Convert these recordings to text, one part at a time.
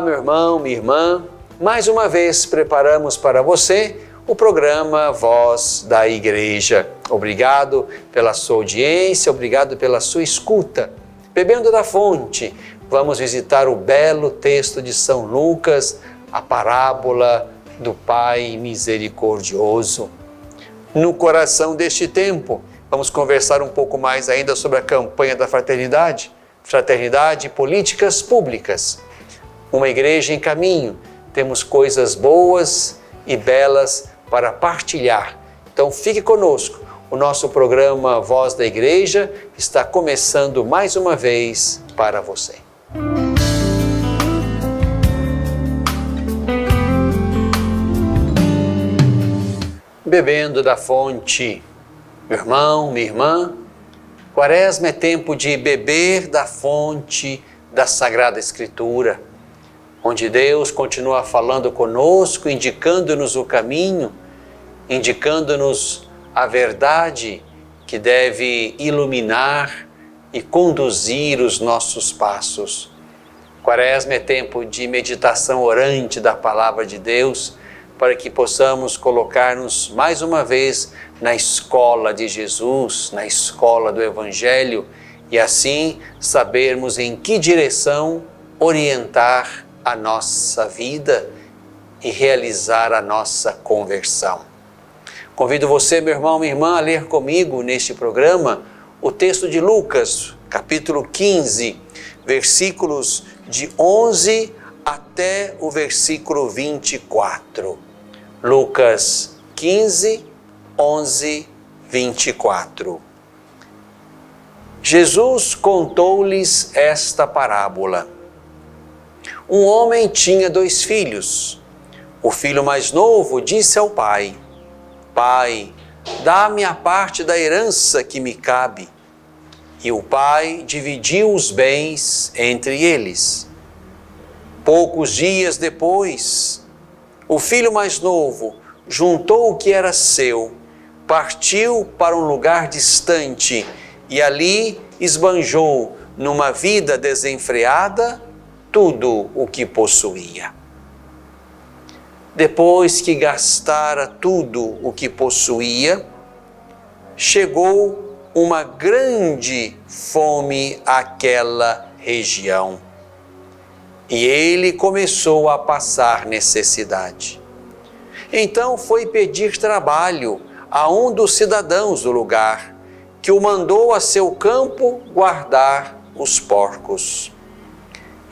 Olá, meu irmão, minha irmã. Mais uma vez preparamos para você o programa Voz da Igreja. Obrigado pela sua audiência, obrigado pela sua escuta. Bebendo da fonte, vamos visitar o belo texto de São Lucas, a parábola do Pai misericordioso. No coração deste tempo, vamos conversar um pouco mais ainda sobre a campanha da fraternidade, fraternidade e políticas públicas. Uma igreja em caminho, temos coisas boas e belas para partilhar. Então fique conosco, o nosso programa Voz da Igreja está começando mais uma vez para você. Bebendo da fonte, meu irmão, minha irmã, Quaresma é tempo de beber da fonte da Sagrada Escritura, onde Deus continua falando conosco, indicando-nos o caminho, indicando-nos a verdade que deve iluminar e conduzir os nossos passos. Quaresma é tempo de meditação orante da Palavra de Deus, para que possamos colocar-nos mais uma vez na escola de Jesus, na escola do Evangelho, e assim sabermos em que direção orientar a nossa vida e realizar a nossa conversão. Convido você, meu irmão, minha irmã, a ler comigo neste programa o texto de Lucas, capítulo 15, versículos de 11 até o versículo 24. Lucas 15, 11, 24. Jesus contou-lhes esta parábola. Um homem tinha 2 filhos. O filho mais novo disse ao pai: Pai, dá-me a parte da herança que me cabe. E o pai dividiu os bens entre eles. Poucos dias depois, o filho mais novo juntou o que era seu, partiu para um lugar distante e ali esbanjou numa vida desenfreada tudo o que possuía. Depois que gastara tudo o que possuía, chegou uma grande fome àquela região. E ele começou a passar necessidade. Então foi pedir trabalho a um dos cidadãos do lugar, que o mandou a seu campo guardar os porcos.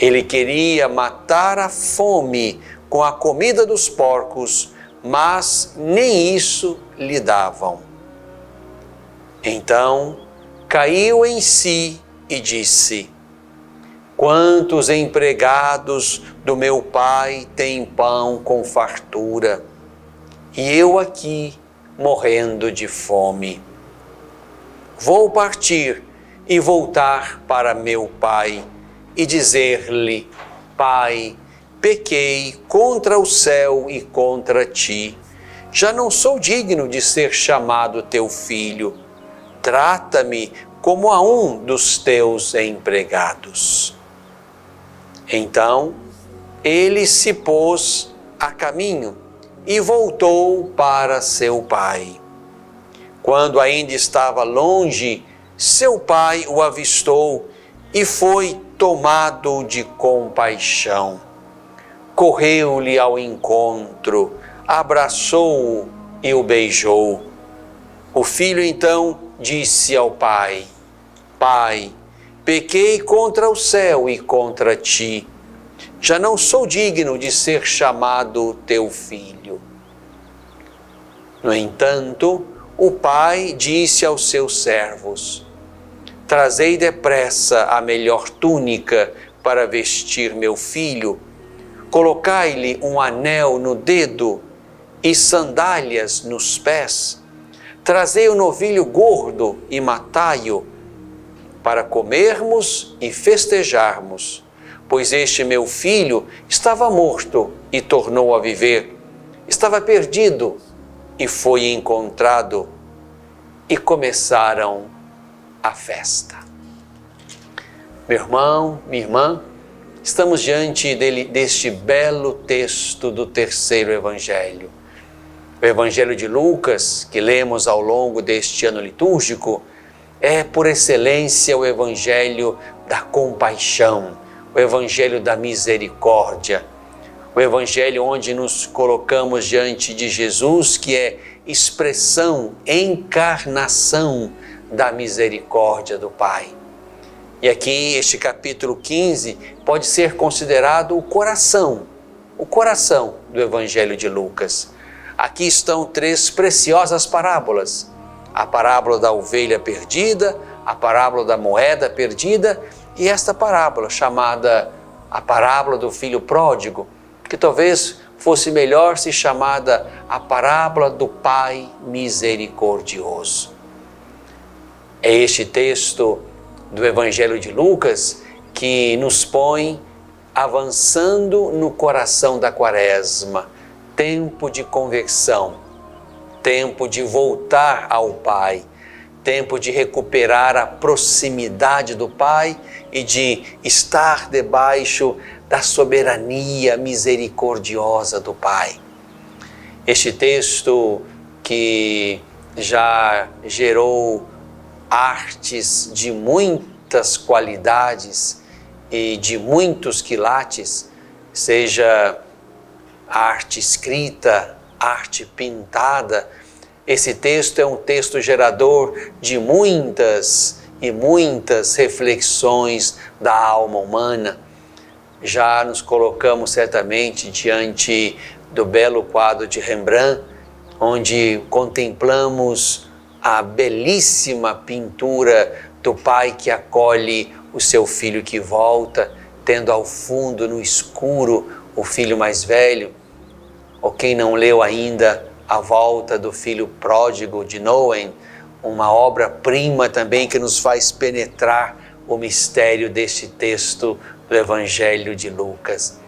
Ele queria matar a fome com a comida dos porcos, mas nem isso lhe davam. Então caiu em si e disse: Quantos empregados do meu pai têm pão com fartura, e eu aqui morrendo de fome. Vou partir e voltar para meu pai e dizer-lhe: Pai, pequei contra o céu e contra ti. Já não sou digno de ser chamado teu filho. Trata-me como a um dos teus empregados. Então, ele se pôs a caminho e voltou para seu pai. Quando ainda estava longe, seu pai o avistou e foi tomado de compaixão. Correu-lhe ao encontro, abraçou-o e o beijou. O filho então disse ao pai: Pai, pequei contra o céu e contra ti. Já não sou digno de ser chamado teu filho. No entanto, o pai disse aos seus servos: Trazei depressa a melhor túnica para vestir meu filho, colocai-lhe um anel no dedo e sandálias nos pés. Trazei o novilho gordo e matai-o, para comermos e festejarmos, pois este meu filho estava morto e tornou a viver, estava perdido e foi encontrado. E começaram a festa. Meu irmão, minha irmã, Estamos diante deste belo texto do terceiro Evangelho. O Evangelho de Lucas, que lemos ao longo deste ano litúrgico, é por excelência o Evangelho da compaixão, o Evangelho da misericórdia, o Evangelho onde nos colocamos diante de Jesus, que é expressão, encarnação da misericórdia do Pai. E aqui este capítulo 15 pode ser considerado o coração do Evangelho de Lucas. Aqui estão 3 preciosas parábolas: a parábola da ovelha perdida, a parábola da moeda perdida e esta parábola chamada a parábola do filho pródigo, que talvez fosse melhor se chamada a parábola do Pai misericordioso. É este texto do Evangelho de Lucas que nos põe avançando no coração da Quaresma, tempo de conversão, tempo de voltar ao Pai, tempo de recuperar a proximidade do Pai e de estar debaixo da soberania misericordiosa do Pai. Este texto que já gerou artes de muitas qualidades e de muitos quilates, seja arte escrita, arte pintada, esse texto é um texto gerador de muitas e muitas reflexões da alma humana. Já nos colocamos certamente diante do belo quadro de Rembrandt, onde contemplamos a belíssima pintura do pai que acolhe o seu filho que volta, tendo ao fundo, no escuro, o filho mais velho. Ou quem não leu ainda A Volta do Filho Pródigo, de Nouwen, uma obra-prima também que nos faz penetrar o mistério deste texto do Evangelho de Lucas.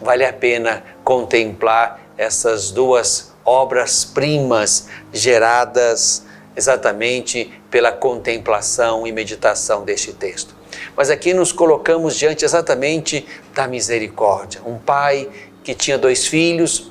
Vale a pena contemplar essas 2 obras-primas geradas exatamente pela contemplação e meditação deste texto. Mas aqui nos colocamos diante exatamente da misericórdia. Um pai que tinha 2 filhos,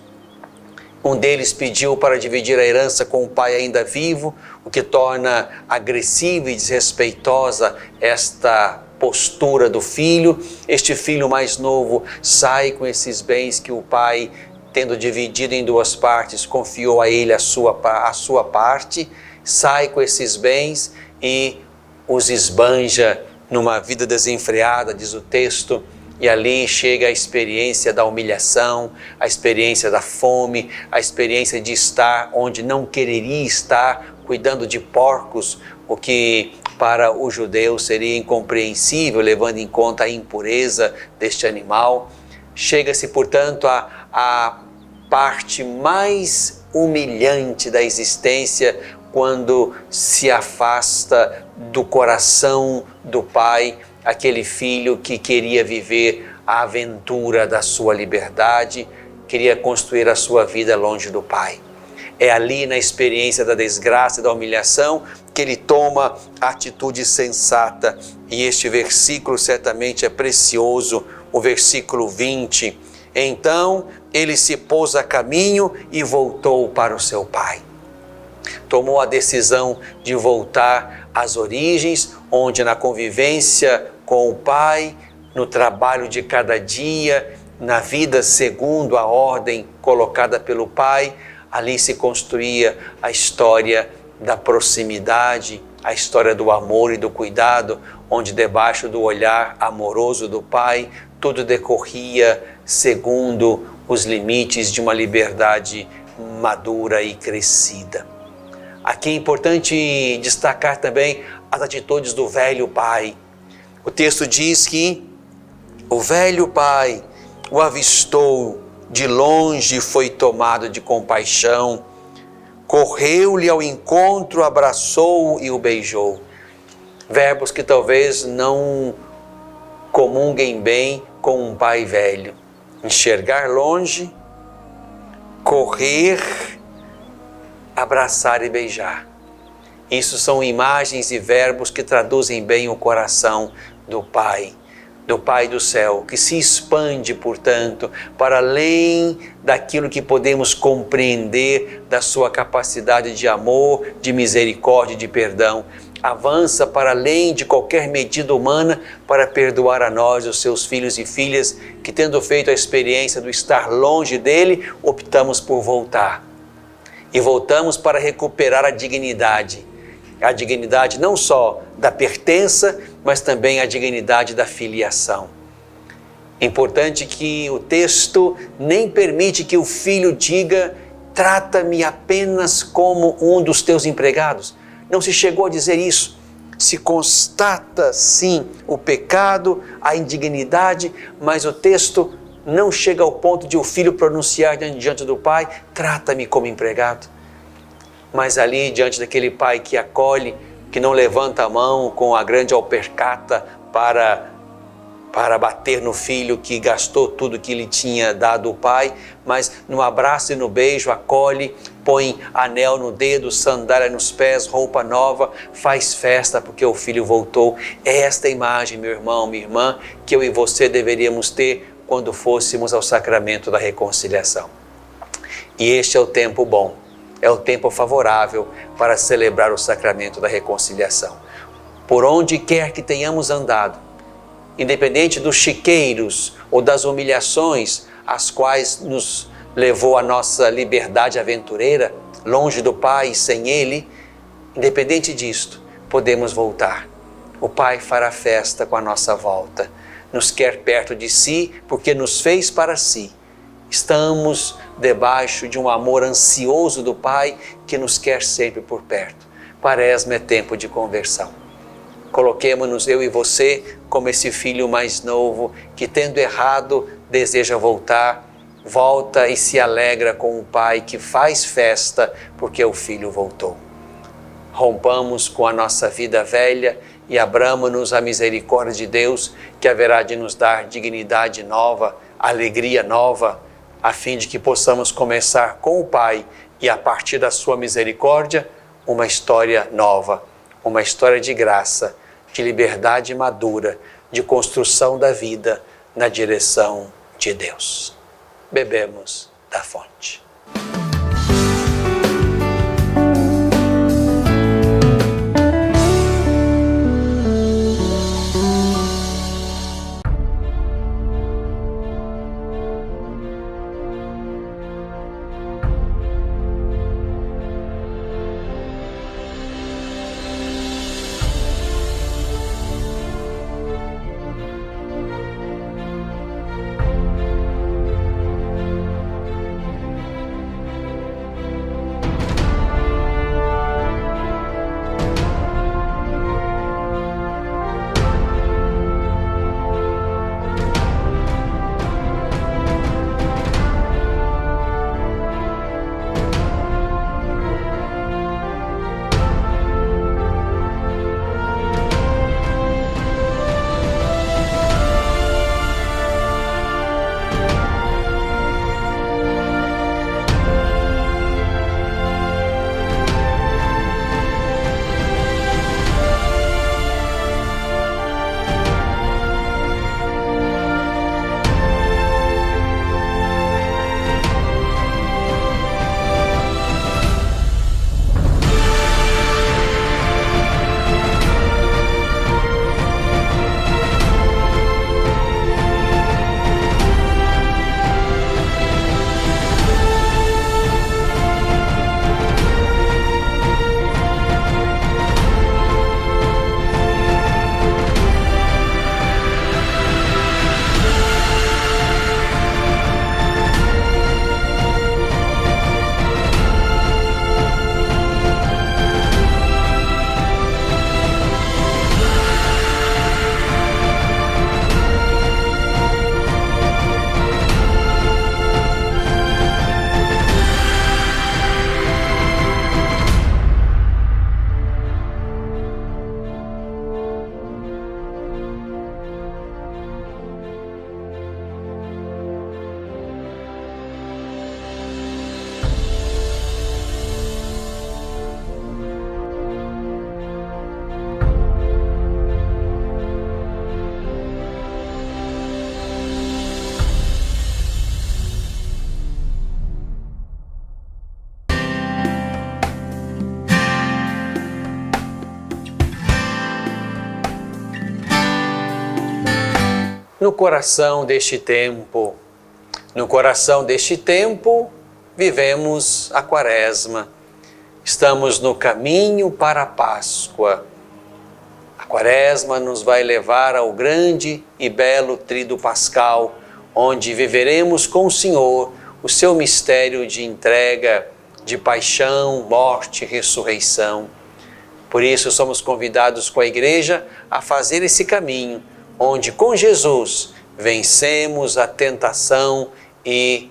um deles pediu para dividir a herança com o pai ainda vivo, o que torna agressiva e desrespeitosa esta postura do filho. Este filho mais novo sai com esses bens que o pai, tendo dividido em 2 partes, confiou a ele a sua parte, sai com esses bens e os esbanja numa vida desenfreada, diz o texto, e ali chega a experiência da humilhação, a experiência da fome, a experiência de estar onde não quereria estar, cuidando de porcos, o que para o judeu seria incompreensível, levando em conta a impureza deste animal. Chega-se, portanto, à parte mais humilhante da existência, quando se afasta do coração do pai aquele filho que queria viver a aventura da sua liberdade, queria construir a sua vida longe do pai. É ali, na experiência da desgraça e da humilhação, que ele toma a atitude sensata. E este versículo certamente é precioso, o versículo 20. Então ele se pôs a caminho e voltou para o seu pai. Tomou a decisão de voltar às origens, onde na convivência com o pai, no trabalho de cada dia, na vida segundo a ordem colocada pelo pai, ali se construía a história da proximidade, a história do amor e do cuidado, onde debaixo do olhar amoroso do pai, tudo decorria segundo os limites de uma liberdade madura e crescida. Aqui é importante destacar também as atitudes do velho pai. O texto diz que o velho pai o avistou de longe e foi tomado de compaixão, correu-lhe ao encontro, abraçou-o e o beijou. Verbos que talvez não comunguem bem com um pai velho. Enxergar longe, correr, abraçar e beijar. Isso são imagens e verbos que traduzem bem o coração do pai. do Pai do céu, que se expande, portanto, para além daquilo que podemos compreender da sua capacidade de amor, de misericórdia e de perdão. Avança para além de qualquer medida humana para perdoar a nós, os seus filhos e filhas, que tendo feito a experiência do estar longe dele, optamos por voltar. E voltamos para recuperar a dignidade não só da pertença, mas também a dignidade da filiação. É importante que o texto nem permite que o filho diga: trata-me apenas como um dos teus empregados. Não se chegou a dizer isso. Se constata, sim, o pecado, a indignidade, mas o texto não chega ao ponto de o filho pronunciar diante do pai: trata-me como empregado. Mas ali, diante daquele pai que acolhe, que não levanta a mão com a grande alpercata para bater no filho que gastou tudo que lhe tinha dado o pai, mas no abraço e no beijo acolhe, põe anel no dedo, sandália nos pés, roupa nova, faz festa porque o filho voltou. É esta imagem, meu irmão, minha irmã, que eu e você deveríamos ter quando fôssemos ao sacramento da reconciliação. E este é o tempo bom. É o tempo favorável para celebrar o sacramento da reconciliação. Por onde quer que tenhamos andado, independente dos chiqueiros ou das humilhações às quais nos levou a nossa liberdade aventureira, longe do Pai e sem Ele, independente disto, podemos voltar. O Pai fará festa com a nossa volta. Nos quer perto de si porque nos fez para si. Estamos debaixo de um amor ansioso do Pai que nos quer sempre por perto. Quaresma é tempo de conversão. Coloquemo-nos, eu e você, como esse filho mais novo que, tendo errado, deseja voltar, volta e se alegra com o Pai que faz festa porque o filho voltou. Rompamos com a nossa vida velha e abramos-nos à misericórdia de Deus, que haverá de nos dar dignidade nova, alegria nova, a fim de que possamos começar com o Pai e, a partir da sua misericórdia, uma história nova, uma história de graça, de liberdade madura, de construção da vida na direção de Deus. Bebemos da fonte. no coração deste tempo. No coração deste tempo, vivemos a Quaresma. Estamos no caminho para a Páscoa. A Quaresma nos vai levar ao grande e belo Tríduo Pascal, onde viveremos com o Senhor o seu mistério de entrega, de paixão, morte e ressurreição. Por isso somos convidados com a Igreja a fazer esse caminho, onde com Jesus vencemos a tentação e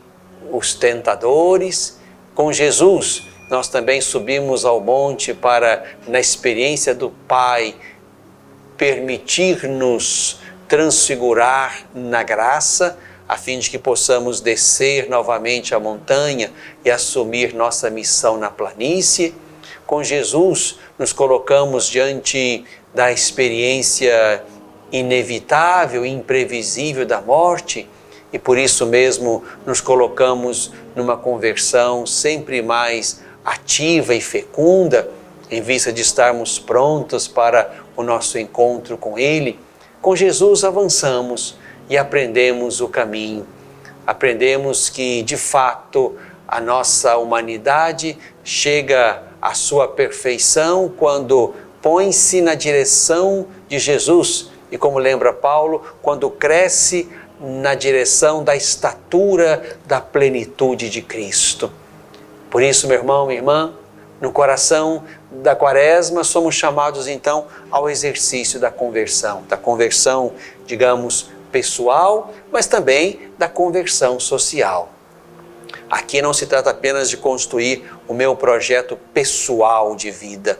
os tentadores. Com Jesus nós também subimos ao monte para, na experiência do Pai, permitir-nos transfigurar na graça, a fim de que possamos descer novamente a montanha e assumir nossa missão na planície. Com Jesus nos colocamos diante da experiência inevitável e imprevisível da morte, e por isso mesmo nos colocamos numa conversão sempre mais ativa e fecunda, em vista de estarmos prontos para o nosso encontro com Ele. Com Jesus avançamos e aprendemos o caminho. Aprendemos que, de fato, a nossa humanidade chega à sua perfeição quando põe-se na direção de Jesus. E como lembra Paulo, quando cresce na direção da estatura da plenitude de Cristo. Por isso, meu irmão, minha irmã, no coração da Quaresma somos chamados então ao exercício da conversão, digamos, pessoal, mas também da conversão social. Aqui não se trata apenas de construir o meu projeto pessoal de vida,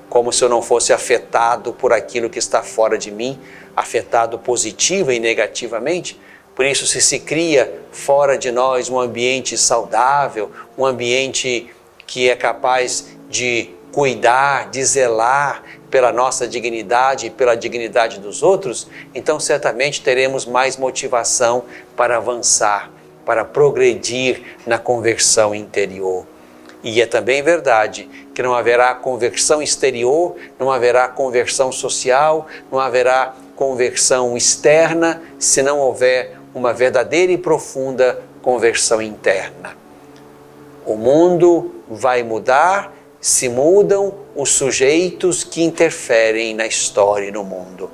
como se eu não fosse afetado por aquilo que está fora de mim, afetado positiva e negativamente. Por isso se cria fora de nós um ambiente saudável, um ambiente que é capaz de cuidar, de zelar pela nossa dignidade e pela dignidade dos outros. Então certamente teremos mais motivação para avançar, para progredir na conversão interior. E é também verdade que não haverá conversão exterior, não haverá conversão social, não haverá conversão externa, se não houver uma verdadeira e profunda conversão interna. O mundo vai mudar, se mudam os sujeitos que interferem na história e no mundo.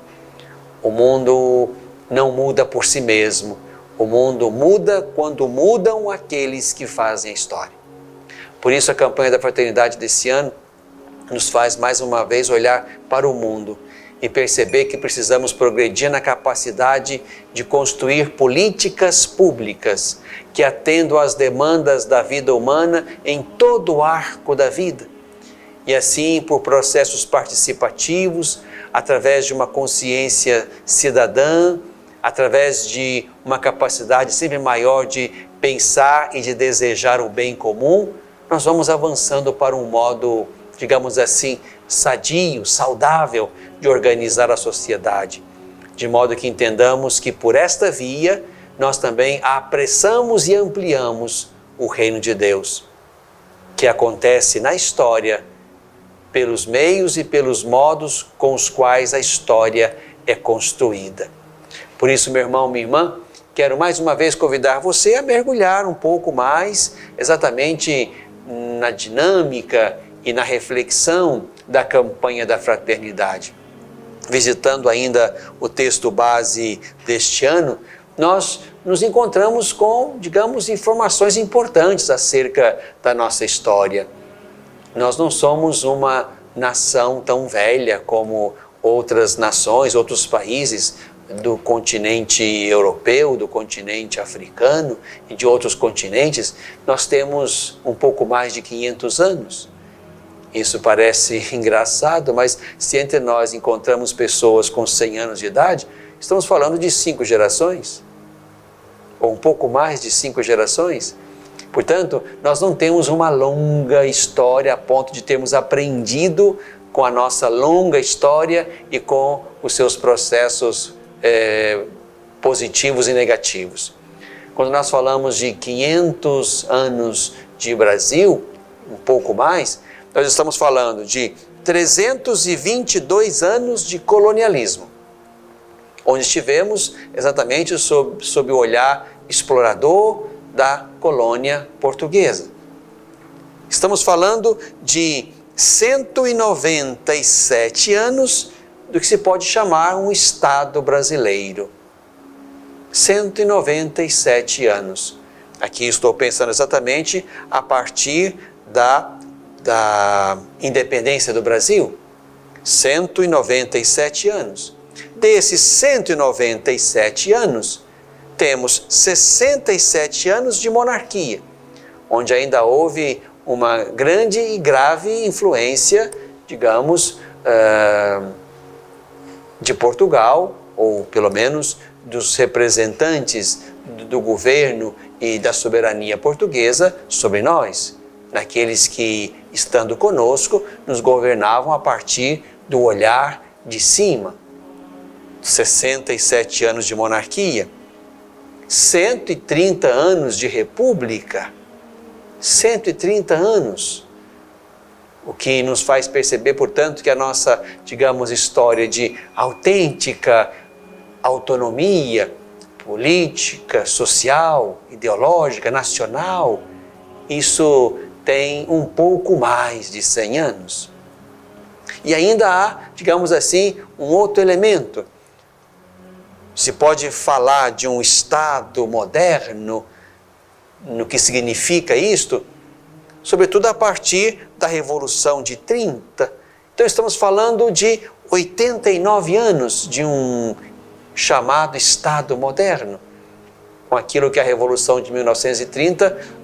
O mundo não muda por si mesmo, o mundo muda quando mudam aqueles que fazem a história. Por isso a campanha da fraternidade desse ano nos faz mais uma vez olhar para o mundo e perceber que precisamos progredir na capacidade de construir políticas públicas que atendam às demandas da vida humana em todo o arco da vida. E assim, por processos participativos, através de uma consciência cidadã, através de uma capacidade sempre maior de pensar e de desejar o bem comum, nós vamos avançando para um modo, digamos assim, sadio, saudável de organizar a sociedade, de modo que entendamos que por esta via nós também apressamos e ampliamos o reino de Deus, que acontece na história pelos meios e pelos modos com os quais a história é construída. Por isso, meu irmão, minha irmã, quero mais uma vez convidar você a mergulhar um pouco mais exatamente na dinâmica e na reflexão da campanha da fraternidade. Visitando ainda o texto base deste ano, nós nos encontramos com, digamos, informações importantes acerca da nossa história. Nós não somos uma nação tão velha como outras nações, outros países do continente europeu, do continente africano e de outros continentes. Nós temos um pouco mais de 500 anos. Isso parece engraçado, mas se entre nós encontramos pessoas com 100 anos de idade, estamos falando de 5 gerações, ou um pouco mais de 5 gerações. Portanto, nós não temos uma longa história a ponto de termos aprendido com a nossa longa história e com os seus processos positivos e negativos. Quando nós falamos de 500 anos de Brasil, um pouco mais, nós estamos falando de 322 anos de colonialismo. onde estivemos exatamente sob o olhar explorador da colônia portuguesa. Estamos falando de 197 anos do que se pode chamar um Estado brasileiro. 197 anos. Aqui estou pensando exatamente a partir da independência do Brasil. 197 anos. Desses 197 anos, temos 67 anos de monarquia, onde ainda houve uma grande e grave influência, digamos, de Portugal, ou pelo menos dos representantes do governo e da soberania portuguesa sobre nós, naqueles que, estando conosco, nos governavam a partir do olhar de cima. 67 anos de monarquia, 130 anos de república, 130 anos, o que nos faz perceber, portanto, que a nossa, digamos, história de autêntica autonomia política, social, ideológica, nacional, isso tem um pouco mais de 100 anos. E ainda há, digamos assim, um outro elemento. Se pode falar de um Estado moderno, no que significa isto, sobretudo a partir da Revolução de 30. Então estamos falando de 89 anos de um chamado Estado moderno, com aquilo que a Revolução de 1930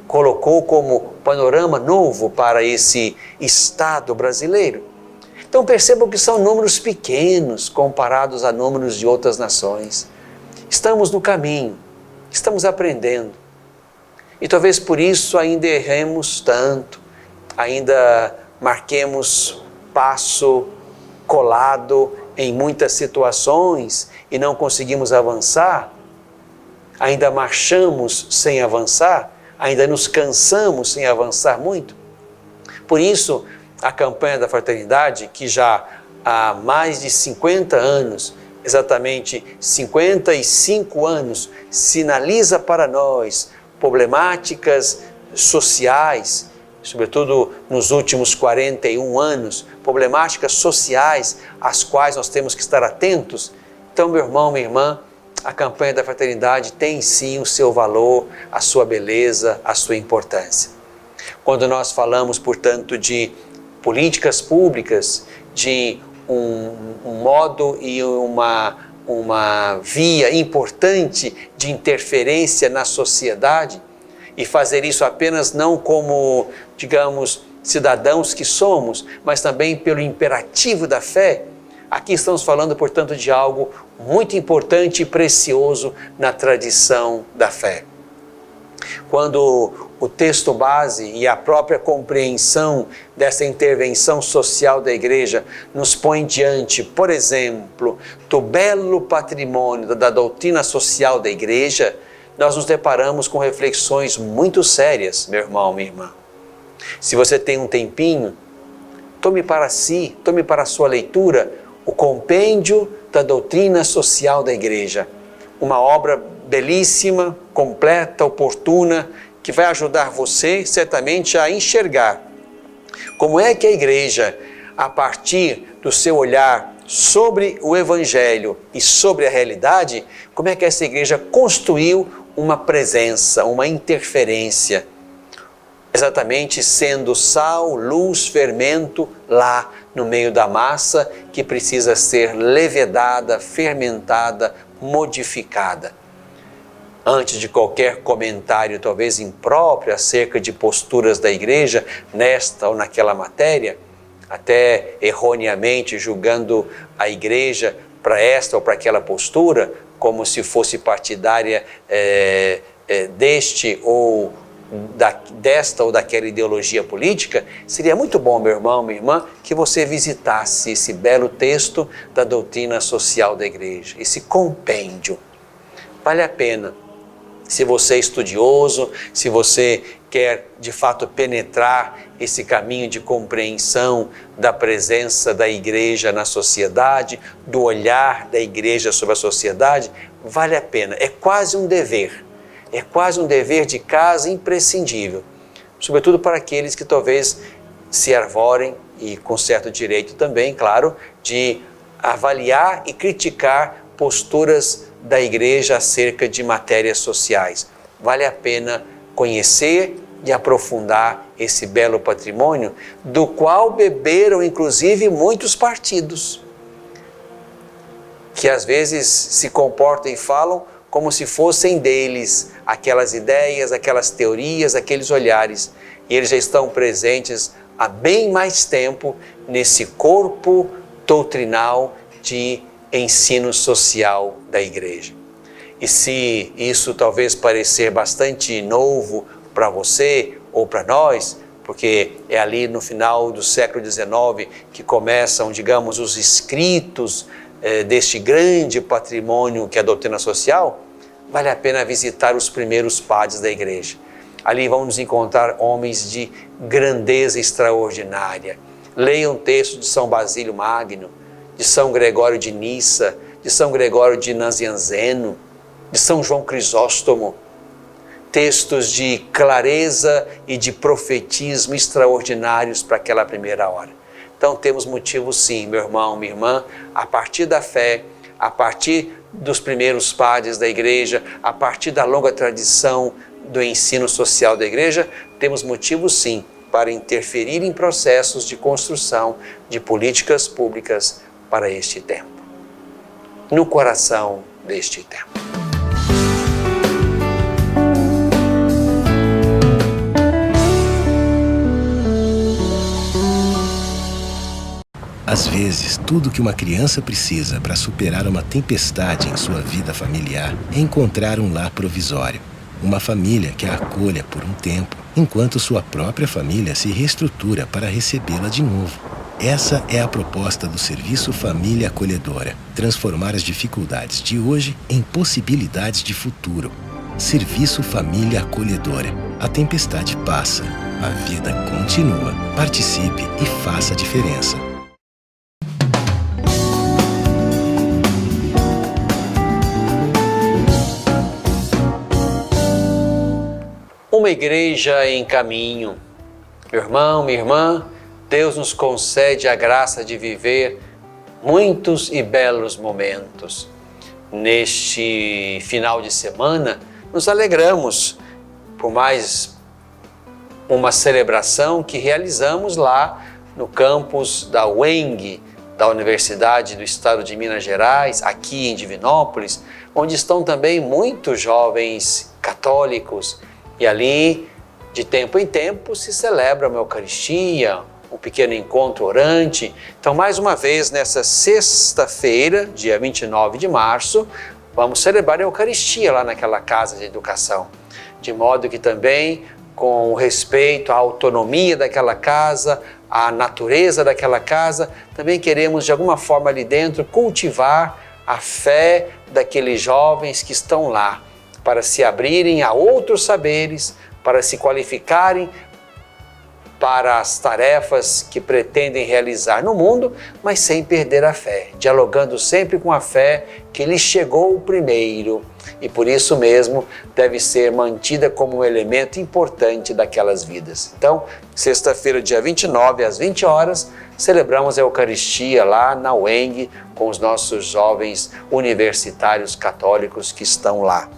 colocou como panorama novo para esse Estado brasileiro. Então percebam que são números pequenos comparados a números de outras nações. Estamos no caminho, estamos aprendendo. E talvez por isso ainda erremos tanto, ainda marquemos passo colado em muitas situações e não conseguimos avançar, ainda marchamos sem avançar, ainda nos cansamos sem avançar muito. Por isso, a campanha da fraternidade, que já há mais de 50 anos, exatamente 55 anos, sinaliza para nós problemáticas sociais, sobretudo nos últimos 41 anos, problemáticas sociais às quais nós temos que estar atentos. Então, meu irmão, minha irmã, a campanha da fraternidade tem sim o seu valor, a sua beleza, a sua importância. Quando nós falamos, portanto, de políticas públicas, de um modo e uma via importante de interferência na sociedade, e fazer isso apenas não como, digamos, cidadãos que somos, mas também pelo imperativo da fé. Aqui estamos falando, portanto, de algo muito importante e precioso na tradição da fé. Quando o texto base e a própria compreensão dessa intervenção social da Igreja nos põe diante, por exemplo, do belo patrimônio da doutrina social da Igreja, nós nos deparamos com reflexões muito sérias, meu irmão, minha irmã. Se você tem um tempinho, tome para si, tome para a sua leitura o Compêndio da Doutrina Social da Igreja. Uma obra belíssima, completa, oportuna, que vai ajudar você certamente a enxergar como é que a Igreja, a partir do seu olhar sobre o Evangelho e sobre a realidade, como é que essa Igreja construiu uma presença, uma interferência, exatamente sendo sal, luz, fermento lá no meio da massa que precisa ser levedada, fermentada, modificada. Antes de qualquer comentário, talvez impróprio, acerca de posturas da Igreja nesta ou naquela matéria, até erroneamente julgando a Igreja para esta ou para aquela postura, como se fosse partidária desta ou daquela ideologia política, seria muito bom, meu irmão, minha irmã, que você visitasse esse belo texto da doutrina social da Igreja, esse compêndio. Vale a pena. Se você é estudioso, se você quer de fato penetrar esse caminho de compreensão da presença da igreja na sociedade, do olhar da igreja sobre a sociedade, vale a pena. É quase um dever de casa imprescindível, sobretudo para aqueles que talvez se arvorem, e com certo direito também, claro, de avaliar e criticar posturas da igreja acerca de matérias sociais. Vale a pena conhecer e aprofundar esse belo patrimônio, do qual beberam inclusive muitos partidos, que às vezes se comportam e falam como se fossem deles aquelas ideias, aquelas teorias, aqueles olhares, e eles já estão presentes há bem mais tempo nesse corpo doutrinal de ensino social da igreja. E se isso talvez parecer bastante novo para você ou para nós, porque é ali no final do século XIX que começam, digamos, os escritos deste grande patrimônio que é a doutrina social, vale a pena visitar os primeiros padres da igreja. Ali vamos encontrar homens de grandeza extraordinária. Leiam textos de São Basílio Magno, de São Gregório de Nissa, de São Gregório de Nazianzeno, de São João Crisóstomo. Textos de clareza e de profetismo extraordinários para aquela primeira hora. Então temos motivo sim, meu irmão, minha irmã, a partir da fé, a partir dos primeiros padres da igreja, a partir da longa tradição do ensino social da igreja, temos motivo sim para interferir em processos de construção de políticas públicas para este tempo, no coração deste tempo. Às vezes, tudo que uma criança precisa para superar uma tempestade em sua vida familiar é encontrar um lar provisório. Uma família que a acolha por um tempo, enquanto sua própria família se reestrutura para recebê-la de novo. Essa é a proposta do Serviço Família Acolhedora: transformar as dificuldades de hoje em possibilidades de futuro. Serviço Família Acolhedora. A tempestade passa, a vida continua. Participe e faça a diferença. Uma igreja em caminho. Meu irmão, minha irmã, Deus nos concede a graça de viver muitos e belos momentos. Neste final de semana, nos alegramos por mais uma celebração que realizamos lá no campus da UENG, da Universidade do Estado de Minas Gerais, aqui em Divinópolis, onde estão também muitos jovens católicos. E ali, de tempo em tempo, se celebra uma Eucaristia, um pequeno encontro orante. Então, mais uma vez, nessa sexta-feira, dia 29 de março, vamos celebrar a Eucaristia lá naquela casa de educação. De modo que também, com respeito à autonomia daquela casa, à natureza daquela casa, também queremos, de alguma forma ali dentro, cultivar a fé daqueles jovens que estão lá, para se abrirem a outros saberes, para se qualificarem para as tarefas que pretendem realizar no mundo, mas sem perder a fé, dialogando sempre com a fé que lhes chegou primeiro e por isso mesmo deve ser mantida como um elemento importante daquelas vidas. Então, sexta-feira, dia 29, às 20 horas, celebramos a Eucaristia lá na UENG com os nossos jovens universitários católicos que estão lá.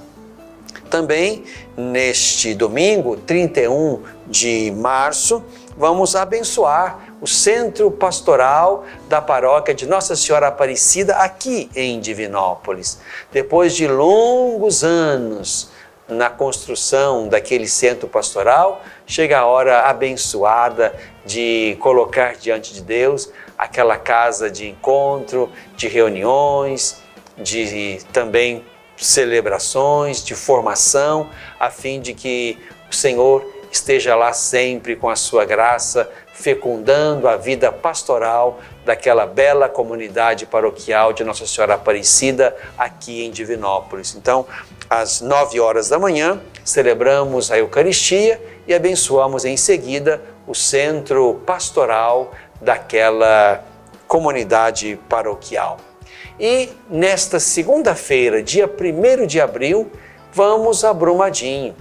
Também, neste domingo, 31 de março, vamos abençoar o Centro Pastoral da Paróquia de Nossa Senhora Aparecida, aqui em Divinópolis. Depois de longos anos na construção daquele centro pastoral, chega a hora abençoada de colocar diante de Deus aquela casa de encontro, de reuniões, de também celebrações, de formação, a fim de que o Senhor esteja lá sempre com a sua graça, fecundando a vida pastoral daquela bela comunidade paroquial de Nossa Senhora Aparecida aqui em Divinópolis. Então, às 9 horas da manhã, celebramos a Eucaristia e abençoamos em seguida o centro pastoral daquela comunidade paroquial. E nesta segunda-feira, dia 1º de abril, vamos a Brumadinho.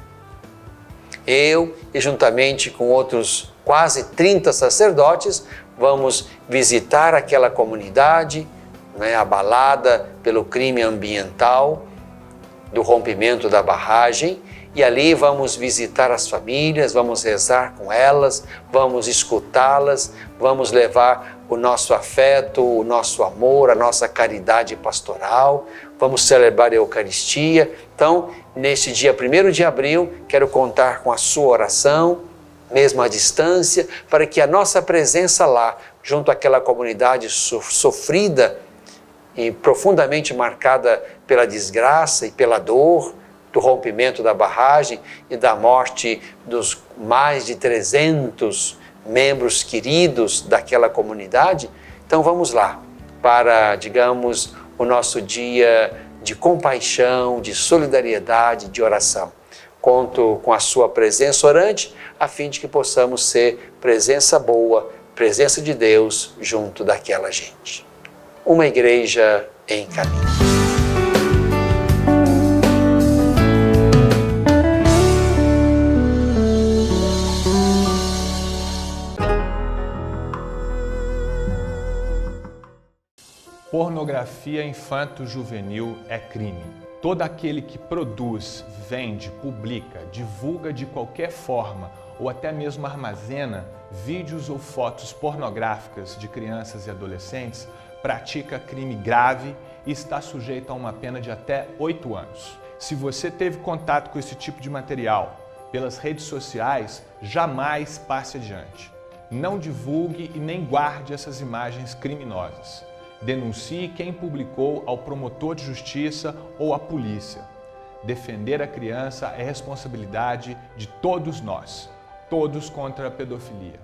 Eu e juntamente com outros quase 30 sacerdotes, vamos visitar aquela comunidade, abalada pelo crime ambiental, do rompimento da barragem, e ali vamos visitar as famílias, vamos rezar com elas, vamos escutá-las, vamos levar o nosso afeto, o nosso amor, a nossa caridade pastoral, vamos celebrar a Eucaristia. Então, neste dia 1º de abril, quero contar com a sua oração, mesmo à distância, para que a nossa presença lá, junto àquela comunidade sofrida e profundamente marcada pela desgraça e pela dor, do rompimento da barragem e da morte dos mais de 300 membros queridos daquela comunidade. Então vamos lá para, digamos, o nosso dia de compaixão, de solidariedade, de oração. Conto com a sua presença orante, a fim de que possamos ser presença boa, presença de Deus junto daquela gente. Uma igreja em caminho. Pornografia infanto-juvenil é crime. Todo aquele que produz, vende, publica, divulga de qualquer forma ou até mesmo armazena vídeos ou fotos pornográficas de crianças e adolescentes pratica crime grave e está sujeito a uma pena de até 8 anos. Se você teve contato com esse tipo de material pelas redes sociais, jamais passe adiante. Não divulgue e nem guarde essas imagens criminosas. Denuncie quem publicou ao promotor de justiça ou à polícia. Defender a criança é responsabilidade de todos nós, todos contra a pedofilia.